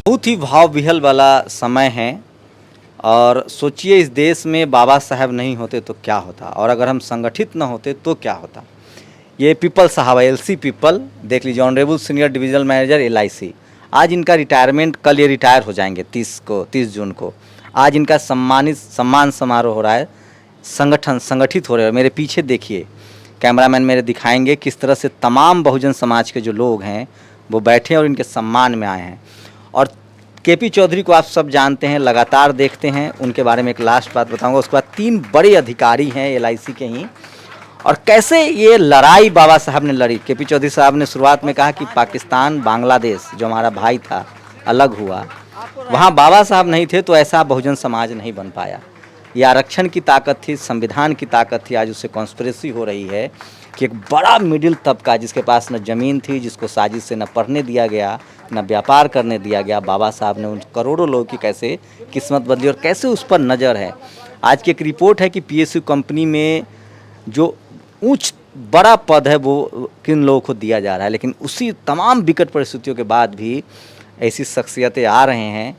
बहुत ही भाव विह्वल वाला समय है और सोचिए इस देश में बाबा साहब नहीं होते तो क्या होता और अगर हम संगठित न होते तो क्या होता। ये पीपल साहब एलसी पीपल देख लीजिए, honourable senior divisional manager LIC. आज इनका रिटायरमेंट, कल ये रिटायर हो जाएंगे 30 जून को। आज इनका सम्मान समारोह हो रहा है। संगठित हो रहे हैं। मेरे पीछे देखिए, कैमरामैन मेरे दिखाएंगे किस तरह से तमाम बहुजन समाज के जो लोग हैं वो बैठे और इनके सम्मान में आए हैं। और केपी चौधरी को आप सब जानते हैं, लगातार देखते हैं। उनके बारे में एक लास्ट बात बताऊंगा, उसके बाद 3 बड़े अधिकारी हैं एलआईसी के ही, और कैसे ये लड़ाई बाबा साहब ने लड़ी। केपी चौधरी साहब ने शुरुआत में कहा कि पाकिस्तान बांग्लादेश जो हमारा भाई था अलग हुआ, वहाँ बाबा साहब नहीं थे तो ऐसा बहुजन समाज नहीं बन पाया। ये आरक्षण की ताकत थी, संविधान की ताकत थी। आज उससे कॉन्स्पिरेसी हो रही है कि एक बड़ा मिडिल तबका जिसके पास न ज़मीन थी, जिसको साजिश से न पढ़ने दिया गया, न व्यापार करने दिया गया, बाबा साहब ने उन करोड़ों लोगों की कैसे किस्मत बदली और कैसे उस पर नज़र है। आज की एक रिपोर्ट है कि पीएसयू कंपनी में जो बड़ा पद है वो किन लोगों को दिया जा रहा है, लेकिन उसी तमाम विकट परिस्थितियों के बाद भी ऐसी शख्सियतें आ रहे हैं।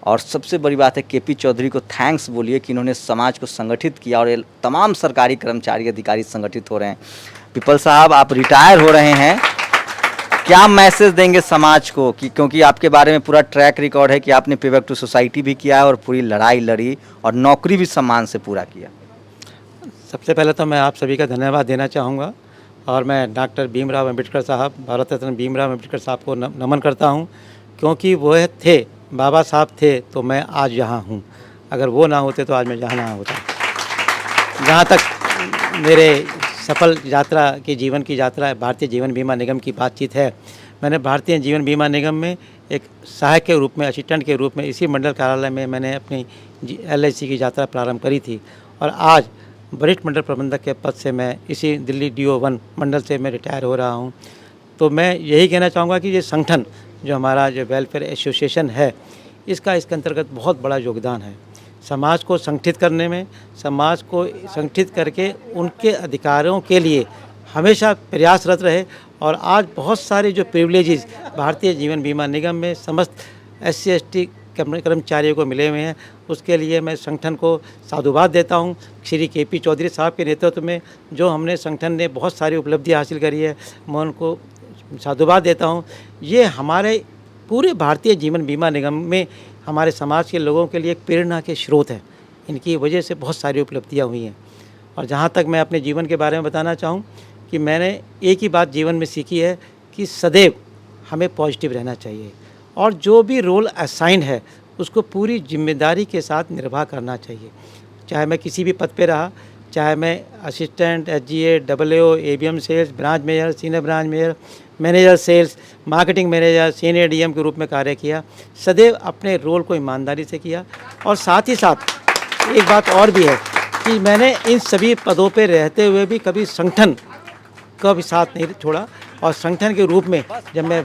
और सबसे बड़ी बात है, केपी चौधरी को थैंक्स बोलिए कि इन्होंने समाज को संगठित किया और ये तमाम सरकारी कर्मचारी अधिकारी संगठित हो रहे हैं। पीपल साहब, आप रिटायर हो रहे हैं, क्या मैसेज देंगे समाज को कि क्योंकि आपके बारे में पूरा ट्रैक रिकॉर्ड है कि आपने पे बैक टू सोसाइटी भी किया है और पूरी लड़ाई लड़ी और नौकरी भी सम्मान से पूरा किया। सबसे पहले तो मैं आप सभी का धन्यवाद देना चाहूँगा और मैं डॉक्टर भीमराव अंबेडकर साहब, भारत रत्न भीमराव अंबेडकर साहब को नमन करता हूँ, क्योंकि वह थे, बाबा साहब थे तो मैं आज यहाँ हूँ। अगर वो ना होते तो आज मैं यहाँ ना होता। जहाँ तक मेरे सफल यात्रा की जीवन की यात्रा भारतीय जीवन बीमा निगम की बातचीत है, मैंने भारतीय जीवन बीमा निगम में एक सहायक के रूप में, असिस्टेंट के रूप में इसी मंडल कार्यालय में मैंने अपनी एलआईसी की यात्रा प्रारंभ करी थी और आज वरिष्ठ मंडल प्रबंधक के पद से मैं इसी दिल्ली DO1 मंडल से मैं रिटायर हो रहा हूं। तो मैं यही कहना चाहूँगा कि ये संगठन जो हमारा जो वेलफेयर एसोसिएशन है, इसके अंतर्गत बहुत बड़ा योगदान है समाज को संगठित करने में। समाज को संगठित करके उनके अधिकारों के लिए हमेशा प्रयासरत रहे और आज बहुत सारे जो प्रिविलेजेस भारतीय जीवन बीमा निगम में समस्त SC ST कर्मचारियों को मिले हुए हैं, उसके लिए मैं संगठन को साधुवाद देता हूं। श्री केपी चौधरी साहब के नेतृत्व में जो हमने संगठन ने बहुत सारी उपलब्धियां हासिल करी है, मैं उनको साधुवाद देता हूं। ये हमारे पूरे भारतीय जीवन बीमा निगम में हमारे समाज के लोगों के लिए एक प्रेरणा के स्रोत है। इनकी वजह से बहुत सारी उपलब्धियाँ हुई हैं। और जहाँ तक मैं अपने जीवन के बारे में बताना चाहूँ कि मैंने एक ही बात जीवन में सीखी है कि सदैव हमें पॉजिटिव रहना चाहिए और जो भी रोल असाइन है उसको पूरी जिम्मेदारी के साथ निर्वाह करना चाहिए। चाहे मैं किसी भी पद पे रहा, चाहे मैं assistant, SGA, AAO, ABM sales, branch manager, senior branch manager sales, marketing manager, senior DM के रूप में कार्य किया, सदैव अपने रोल को ईमानदारी से किया। और साथ ही साथ एक बात और भी है कि मैंने इन सभी पदों पे रहते हुए भी कभी संगठन का भी साथ नहीं छोड़ा। और संगठन के रूप में जब मैं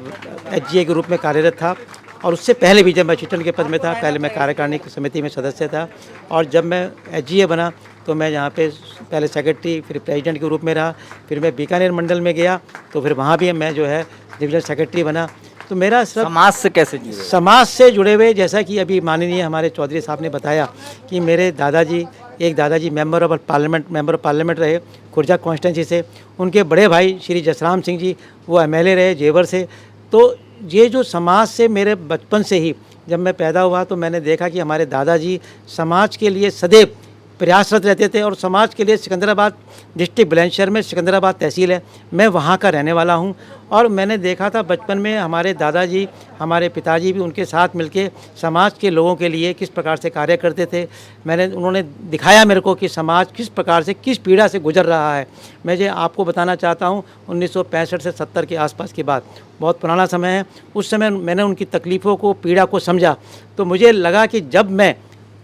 SGA के रूप में कार्यरत था और उससे पहले भी जब मैं असिस्टेंट के पद में था, पहले मैं कार्यकारिणी की समिति में सदस्य था और जब मैं SGA बना तो मैं यहाँ पे पहले सेक्रेटरी, फिर प्रेसिडेंट के रूप में रहा। फिर मैं बीकानेर मंडल में गया तो फिर वहाँ भी मैं जो है डिविजनल सेक्रेटरी बना। तो मेरा सब समाज से कैसे जुड़े? समाज से जुड़े हुए, जैसा कि अभी माननीय हमारे चौधरी साहब ने बताया कि मेरे दादाजी, एक दादाजी मेंबर ऑफ पार्लियामेंट रहे खुर्जा कॉन्स्टिट्यूंसी से, उनके बड़े भाई श्री जसराम सिंह जी वो MLA रहे जेवर से। तो ये जो समाज से मेरे बचपन से ही जब मैं पैदा हुआ तो मैंने देखा कि हमारे दादाजी समाज के लिए सदैव प्रयासरत रहते थे और समाज के लिए सिकंदराबाद डिस्ट्रिक्ट बुलंदशहर में सिकंदराबाद तहसील है, मैं वहाँ का रहने वाला हूँ। और मैंने देखा था बचपन में हमारे दादाजी, हमारे पिताजी भी उनके साथ मिलके समाज के लोगों के लिए किस प्रकार से कार्य करते थे। उन्होंने दिखाया मेरे को कि समाज किस प्रकार से, किस पीड़ा से गुजर रहा है। मैं जो आपको बताना चाहता हूँ 1965 से 70 के आसपास की बात, बहुत पुराना समय है। उस समय मैंने उनकी तकलीफ़ों को, पीड़ा को समझा तो मुझे लगा कि जब मैं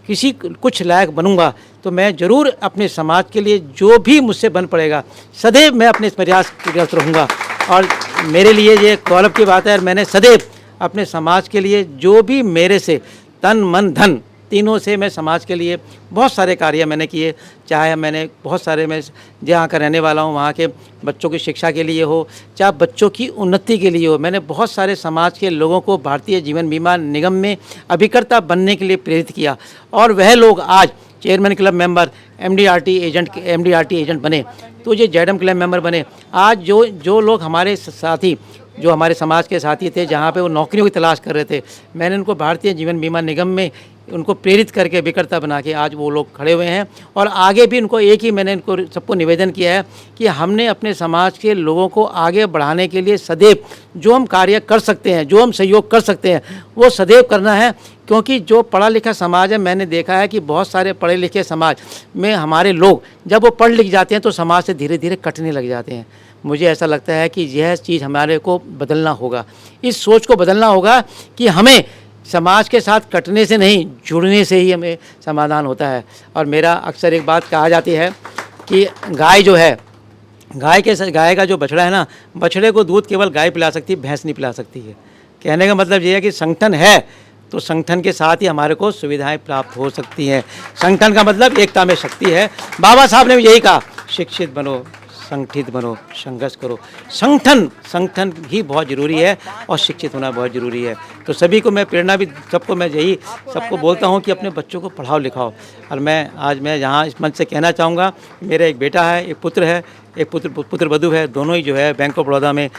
किसी कुछ लायक बनूंगा तो मैं ज़रूर अपने समाज के लिए जो भी मुझसे बन पड़ेगा सदैव मैं अपने इस प्रयास व्यस्त रहूँगा। और मेरे लिए ये गौरव की बात है, मैंने सदैव अपने समाज के लिए जो भी मेरे से तन मन धन तीनों से मैं समाज के लिए बहुत सारे कार्य मैंने किए। चाहे मैंने बहुत सारे, मैं जहाँ का रहने वाला हूँ वहाँ के बच्चों की शिक्षा के लिए हो, चाहे बच्चों की उन्नति के लिए हो, मैंने बहुत सारे समाज के लोगों को भारतीय जीवन बीमा निगम में अभिकर्ता बनने के लिए प्रेरित किया। और वह लोग आज chairman club member, MDRT agent बने, तो ये जेडएम क्लब मेंबर बने। आज जो लोग हमारे साथी, जो हमारे समाज के साथी थे, जहाँ पे वो नौकरियों की तलाश कर रहे थे, मैंने उनको भारतीय जीवन बीमा निगम में उनको प्रेरित करके अभिकर्ता बना के आज वो लोग खड़े हुए हैं। और आगे भी उनको एक ही मैंने इनको सबको निवेदन किया है कि हमने अपने समाज के लोगों को आगे बढ़ाने के लिए सदैव जो हम कार्य कर सकते हैं, जो हम सहयोग कर सकते हैं, वो सदैव करना है। क्योंकि जो पढ़ा लिखा समाज है, मैंने देखा है कि बहुत सारे पढ़े लिखे समाज में हमारे लोग जब वो पढ़ लिख जाते हैं तो समाज से धीरे धीरे कटने लग जाते हैं। मुझे ऐसा लगता है कि यह चीज़ हमारे को बदलना होगा, इस सोच को बदलना होगा कि हमें समाज के साथ कटने से नहीं, जुड़ने से ही हमें समाधान होता है। और मेरा अक्सर एक बात कहा जाती है कि गाय जो है, गाय का जो बछड़ा है ना, बछड़े को दूध केवल गाय पिला सकती है, भैंस नहीं पिला सकती है। कहने का मतलब ये है कि संगठन है तो संगठन के साथ ही हमारे को सुविधाएं प्राप्त हो सकती हैं। संगठन का मतलब एकता में शक्ति है। बाबा साहब ने भी यही कहा, शिक्षित बनो, संगठित बनो, संघर्ष करो। संगठन ही बहुत ज़रूरी है और शिक्षित होना बहुत ज़रूरी है। तो सभी को मैं प्रेरणा भी, सबको मैं यही सबको बोलता हूँ कि अपने बच्चों को पढ़ाओ लिखाओ। और मैं यहाँ इस मंच से कहना चाहूँगा, मेरा एक बेटा है, एक पुत्र है, एक पुत्र वधू है, दोनों ही जो है बैंक ऑफ बड़ौदा में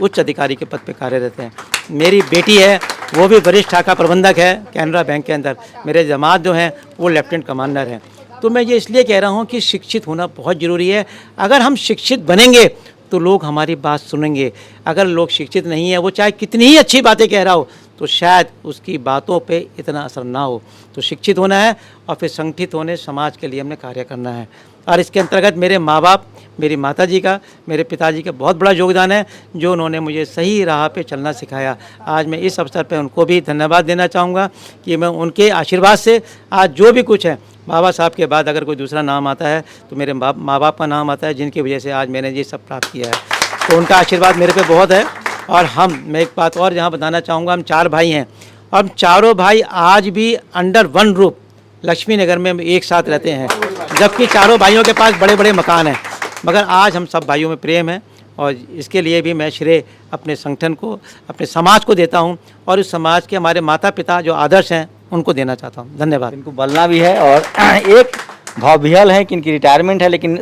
उच्च अधिकारी के पद पे कार्यरत हैं। मेरी बेटी है, वो भी वरिष्ठ शाखा प्रबंधक है कैनरा बैंक के अंदर। मेरे जमात जो हैं वो लेफ्टिनेंट कमांडर हैं। तो मैं ये इसलिए कह रहा हूँ कि शिक्षित होना बहुत ज़रूरी है। अगर हम शिक्षित बनेंगे तो लोग हमारी बात सुनेंगे। अगर लोग शिक्षित नहीं है, वो चाहे कितनी ही अच्छी बातें कह रहा हो, तो शायद उसकी बातों पे इतना असर ना हो। तो शिक्षित होना है और फिर संगठित होने समाज के लिए हमने कार्य करना है। और इसके अंतर्गत मेरे माँ बाप, मेरी माताजी का, मेरे पिताजी का बहुत बड़ा योगदान है, जो उन्होंने मुझे सही राह पे चलना सिखाया। आज मैं इस अवसर पे उनको भी धन्यवाद देना चाहूँगा कि मैं उनके आशीर्वाद से आज जो भी कुछ है, बाबा साहब के बाद अगर कोई दूसरा नाम आता है तो मेरे माँ बाप का नाम आता है, जिनकी वजह से आज मैंने ये सब प्राप्त किया है। तो उनका आशीर्वाद मेरे पे बहुत है। और मैं एक बात और यहाँ बताना चाहूँगा, हम 4 भाई हैं और हम चारों भाई आज भी अंडर वन रूफ लक्ष्मी नगर में एक साथ रहते हैं, जबकि चारों भाइयों के पास बड़े बड़े मकान हैं। मगर आज हम सब भाइयों में प्रेम है और इसके लिए भी मैं श्रेय अपने संगठन को, अपने समाज को देता हूँ और इस समाज के हमारे माता पिता जो आदर्श हैं उनको देना चाहता हूँ। धन्यवाद। इनको बोलना भी है। और एक भाव विह्वल है कि इनकी रिटायरमेंट है, लेकिन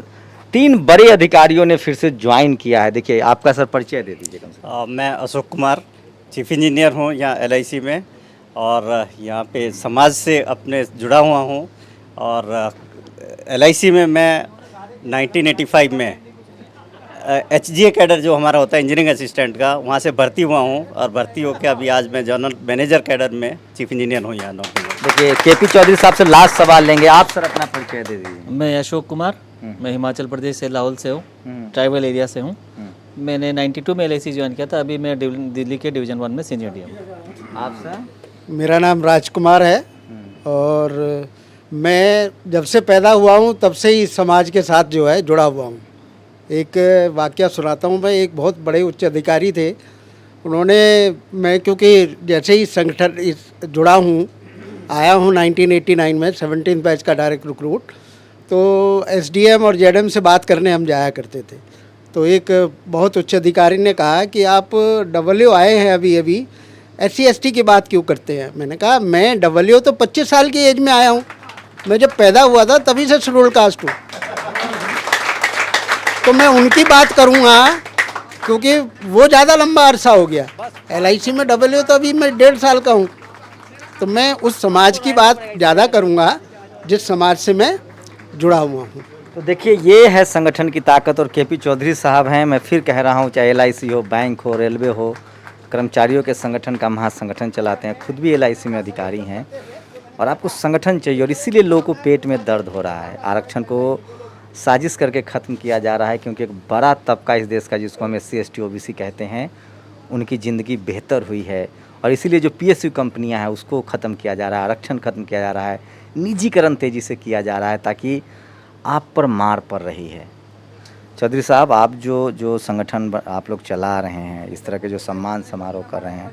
3 बड़े अधिकारियों ने फिर से ज्वाइन किया है। देखिए, आपका सर परिचय दे दीजिए कम से कम। मैं अशोक कुमार, चीफ इंजीनियर हूँ यहाँ LIC में और यहाँ पे समाज से अपने जुड़ा हुआ हूँ। और LIC में मैं 1985 में HGA कैडर जो हमारा होता है इंजीनियरिंग असिस्टेंट का, वहाँ से भर्ती हुआ हूँ और भर्ती होकर अभी आज मैं जनरल मैनेजर कैडर में चीफ इंजीनियर हूँ यहाँ नौकरी में। देखिए, KP चौधरी साहब से लास्ट सवाल लेंगे। आप सर अपना परिचय दे दीजिए। मैं अशोक कुमार, मैं हिमाचल प्रदेश से लाहौल से हूँ, ट्राइबल एरिया से हूँ। मैंने 92 में LIC ज्वाइन किया था। अभी मैं दिल्ली के डिवीज़न 1 में सीनियर DM हूँ। आप सर? मेरा नाम राजकुमार है और मैं जब से पैदा हुआ हूँ तब से ही समाज के साथ जो है जुड़ा हुआ हूँ। एक वाकया सुनाता हूँ मैं। एक बहुत बड़े उच्च अधिकारी थे, उन्होंने, मैं क्योंकि जैसे ही संगठन जुड़ा हूँ, आया हूँ 1989 में 17 बैच का डायरेक्ट रिक्रूट, तो SDM और ZM से बात करने हम जाया करते थे। तो एक बहुत उच्च अधिकारी ने कहा कि आप WO आए हैं अभी SC/ST की बात क्यों करते हैं। मैंने कहा मैं WO तो 25 साल की एज में आया हूँ, मैं जब पैदा हुआ था तभी से शेड्यूल कास्ट हूँ। तो मैं उनकी बात करूँगा क्योंकि वो ज़्यादा लंबा अरसा हो गया। LIC में WO तो अभी मैं 1.5 साल का हूँ। तो मैं उस समाज की बात ज़्यादा करूँगा जिस समाज से मैं जुड़ा हुआ हूँ। तो देखिए, ये है संगठन की ताकत। और KP चौधरी साहब हैं, मैं फिर कह रहा हूँ, चाहे LIC हो, बैंक हो, रेलवे हो, कर्मचारियों के संगठन का महासंगठन चलाते हैं। खुद भी LIC में अधिकारी हैं और आपको संगठन चाहिए और इसीलिए लोगों को पेट में दर्द हो रहा है। आरक्षण को साजिश करके ख़त्म किया जा रहा है क्योंकि एक बड़ा तबका इस देश का, जिसको हम SC ST OBC कहते हैं, उनकी ज़िंदगी बेहतर हुई है और इसीलिए जो PSU कंपनियां हैं उसको ख़त्म किया जा रहा है, आरक्षण ख़त्म किया जा रहा है, निजीकरण तेज़ी से किया जा रहा है ताकि आप पर मार पड़ रही है। चौधरी साहब, आप जो संगठन आप लोग चला रहे हैं, इस तरह के जो सम्मान समारोह कर रहे हैं,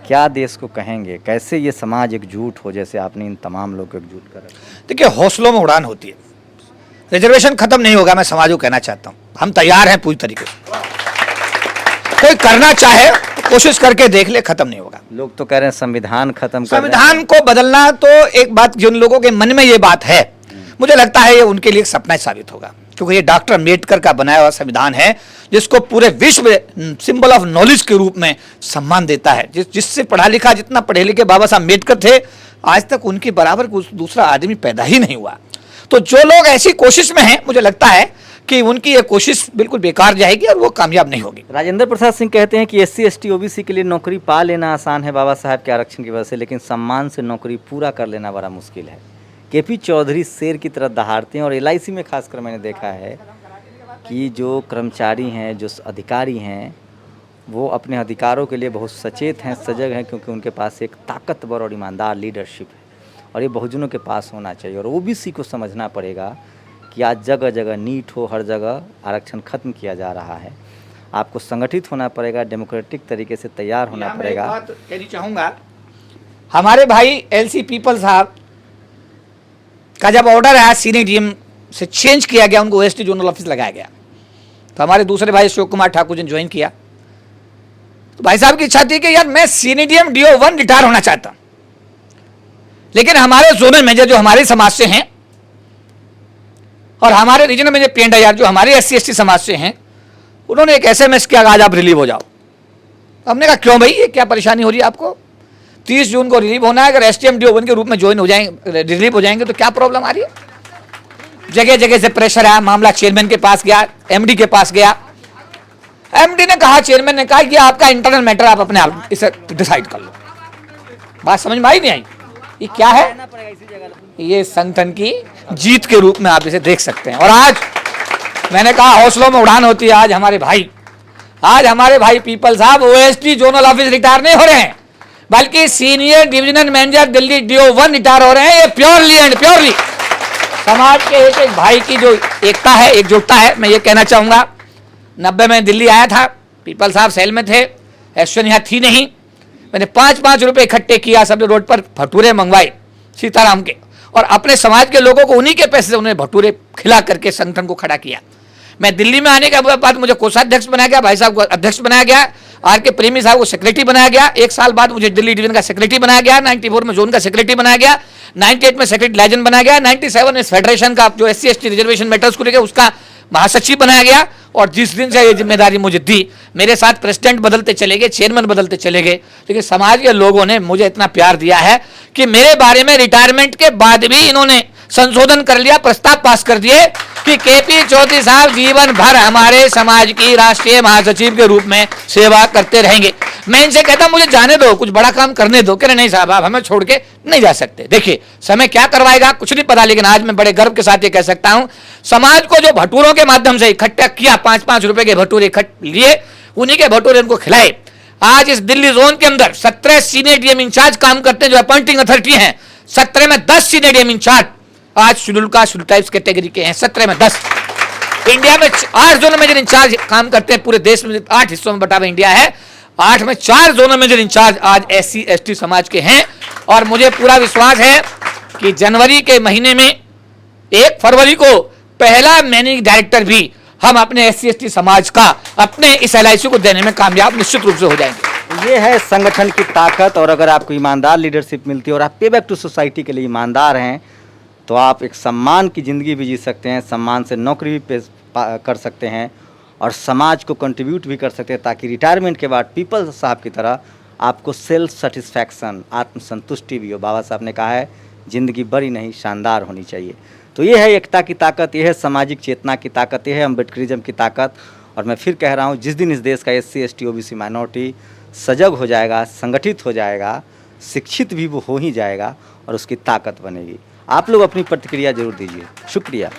क्या देश को कहेंगे, कैसे ये समाज एकजुट हो जैसे आपने इन तमाम लोग को एकजुट कर रखा है? देखिए, हौसलों में उड़ान होती है। रिजर्वेशन खत्म नहीं होगा, मैं समाज को कहना चाहता हूँ, हम तैयार हैं पूरी तरीके से। कोई करना चाहे तो कोशिश करके देख ले, खत्म नहीं होगा। लोग तो कह रहे हैं संविधान खत्म कर रहे हैं। संविधान को बदलना तो एक बात, जिन लोगों के मन में ये बात है, मुझे लगता है ये उनके लिए एक सपना ही साबित होगा, क्योंकि ये डॉक्टर अम्बेडकर का बनाया हुआ संविधान है जिसको पूरे विश्व में सिंबल ऑफ नॉलेज के रूप में सम्मान देता है। जिससे पढ़ा लिखा, जितना पढ़े लिखे बाबा साहब अम्बेडकर थे, आज तक उनके बराबर दूसरा आदमी पैदा ही नहीं हुआ। तो जो लोग ऐसी कोशिश में हैं, मुझे लगता है कि उनकी ये कोशिश बिल्कुल बेकार जाएगी और वो कामयाब नहीं होगी। राजेंद्र प्रसाद सिंह कहते हैं कि SC ST OBC के लिए नौकरी पा लेना आसान है बाबा साहब के आरक्षण की वजह से, लेकिन सम्मान से नौकरी पूरा कर लेना बड़ा मुश्किल है। KP चौधरी शेर की तरह दहाड़ते हैं और LIC में खासकर मैंने देखा है कि जो कर्मचारी हैं, जो अधिकारी हैं, वो अपने अधिकारों के लिए बहुत सचेत हैं, सजग हैं, क्योंकि उनके पास एक ताकतवर और ईमानदार लीडरशिप है और ये बहुजनों के पास होना चाहिए। और OBC को समझना पड़ेगा कि आज जगह जगह नीट हो, हर जगह आरक्षण खत्म किया जा रहा है। आपको संगठित होना पड़ेगा, डेमोक्रेटिक तरीके से तैयार होना पड़ेगा। मैं एक बात कहनी चाहूँगा, हमारे भाई LC पीपल साहब का जब ऑर्डर आया, सीनियर DM से चेंज किया गया, उनको OST जोनल ऑफिस लगाया गया, तो हमारे दूसरे भाई अशोक कुमार ठाकुर जी ने ज्वाइन किया। तो भाई साहब की इच्छा थी कि यार मैं सीनियर DM DO1 रिटायर होना चाहता हूं, लेकिन हमारे जोनल मेजर जो हमारे समाज से हैं और हमारे रीजनल मेजर PNDR जो हमारे SC ST समाज से हैं, उन्होंने एक SMS किया, आज आप रिलीव हो जाओ। हमने कहा क्यों भाई, ये क्या परेशानी हो रही है आपको? 30 जून को रिलीव होना है, अगर STM DO1 के रूप में ज्वाइन हो जाएंगे, रिलीव हो जाएंगे तो क्या प्रॉब्लम आ रही है? जगह जगह से प्रेशर आया, मामला चेयरमैन के पास गया, MD के पास गया। MD ने कहा, चेयरमैन ने कहा, ये आपका इंटरनल मैटर, आप अपने आप इसे डिसाइड कर लो। बात समझ में आई नहीं आई? ये क्या है? ये संगठन की जीत के रूप में आप इसे देख सकते हैं। और आज मैंने कहा हौसलों में उड़ान होती है। आज हमारे भाई पीपल साहब OST जोनल ऑफिस रिटायर नहीं हो रहे हैं, बल्कि senior divisional manager Delhi DO1 retire हो रहे हैं। ये प्योरली एंड प्योरली समाज के एक एक भाई की जो एकता है, एकजुटता है। मैं ये कहना चाहूँगा, 90 में दिल्ली आया था, पीपल साहब सेल में थे, ऐश्वर्य यहाँ थी नहीं। मैंने 5-5 रुपए इकट्ठे किया, सब रोड पर भटूरे मंगवाए सीताराम के, और अपने समाज के लोगों को उन्हीं के पैसे से उन्हें भटूरे खिला करके संगठन को खड़ा किया। मैं दिल्ली में आने के बाद मुझे कोषाध्यक्ष बनाया गया, भाई साहब को अध्यक्ष बनाया गया, RK प्रेमी साहब को सेक्रेटरी बनाया गया। 1 साल बाद मुझे दिल्ली डिवीजन का सेक्रेटरी बनाया गया, 94 में जोन का सेक्रेटरी बनाया गया, 98 में सेक्रेटरी लाइजन बनाया गया, 97 में फेडरेशन का जो SC ST रिजर्वेशन मैटर्स को लेकर उसका महासचिव बनाया गया। और जिस दिन से ये जिम्मेदारी मुझे दी, मेरे साथ प्रेसिडेंट बदलते चले गए, चेयरमैन बदलते चले गए, लेकिन समाज के लोगों ने मुझे इतना प्यार दिया है कि मेरे बारे में रिटायरमेंट के बाद भी इन्होंने संशोधन कर लिया, प्रस्ताव पास कर दिए कि KP चौधरी साहब जीवन भर हमारे समाज की राष्ट्रीय महासचिव के रूप में सेवा करते रहेंगे। मैं इनसे कहता मुझे जाने दो, कुछ बड़ा काम करने दो। कह रहे नहीं साहब, आप हमें छोड़ के नहीं जा सकते। देखिए समय क्या करवाएगा कुछ नहीं पता, लेकिन आज मैं बड़े गर्व के साथ ये कह सकता हूं, समाज को जो भटूरों के माध्यम से इकट्ठा किया, 5-5 रुपए के भटूरे इकट्ठे लिए, उन्हीं के भटूरे उनको खिलाए। आज इस दिल्ली जोन के अंदर 17 सीनियर DM इंचार्ज काम करते हैं, जो अपॉइंटिंग अथॉरिटी हैं। 17 में 10 सीनियर DM इंचार्ज आज शेड्यूल टाइप्स कैटेगरी के हैं, 17 में 10। इंडिया में 8 जोनल मेजर इंचार्ज काम करते हैं, पूरे देश में 8 हिस्सों में बटा हुआ इंडिया है, 8 में 4 जोनल मेजर इंचार्ज आज SC ST समाज के हैं। और मुझे पूरा विश्वास है कि जनवरी के महीने में 1 फरवरी को पहला मैनेजिंग डायरेक्टर भी हम अपने SC ST समाज का अपने इस LIC को देने में कामयाब निश्चित रूप से हो जाएंगे। ये है संगठन की ताकत। और अगर आपको ईमानदार लीडरशिप मिलती है और आप पे बैक टू सोसाइटी के लिए ईमानदार हैं, तो आप एक सम्मान की ज़िंदगी भी जी सकते हैं, सम्मान से नौकरी भी कर सकते हैं और समाज को कंट्रीब्यूट भी कर सकते हैं, ताकि रिटायरमेंट के बाद पीपल साहब की तरह आपको सेल्फ सेटिस्फैक्शन, आत्मसंतुष्टि भी हो। बाबा साहब ने कहा है ज़िंदगी बड़ी नहीं शानदार होनी चाहिए। तो ये है एकता की ताकत, ये है सामाजिक चेतना की ताकत, ये है अम्बेडकरिज्म की ताकत। और मैं फिर कह रहा हूँ, जिस दिन इस देश का SC ST OBC माइनॉरिटी सजग हो जाएगा, संगठित हो जाएगा, शिक्षित भी वो हो ही जाएगा और उसकी ताकत बनेगी। आप लोग अपनी प्रतिक्रिया जरूर दीजिए। शुक्रिया।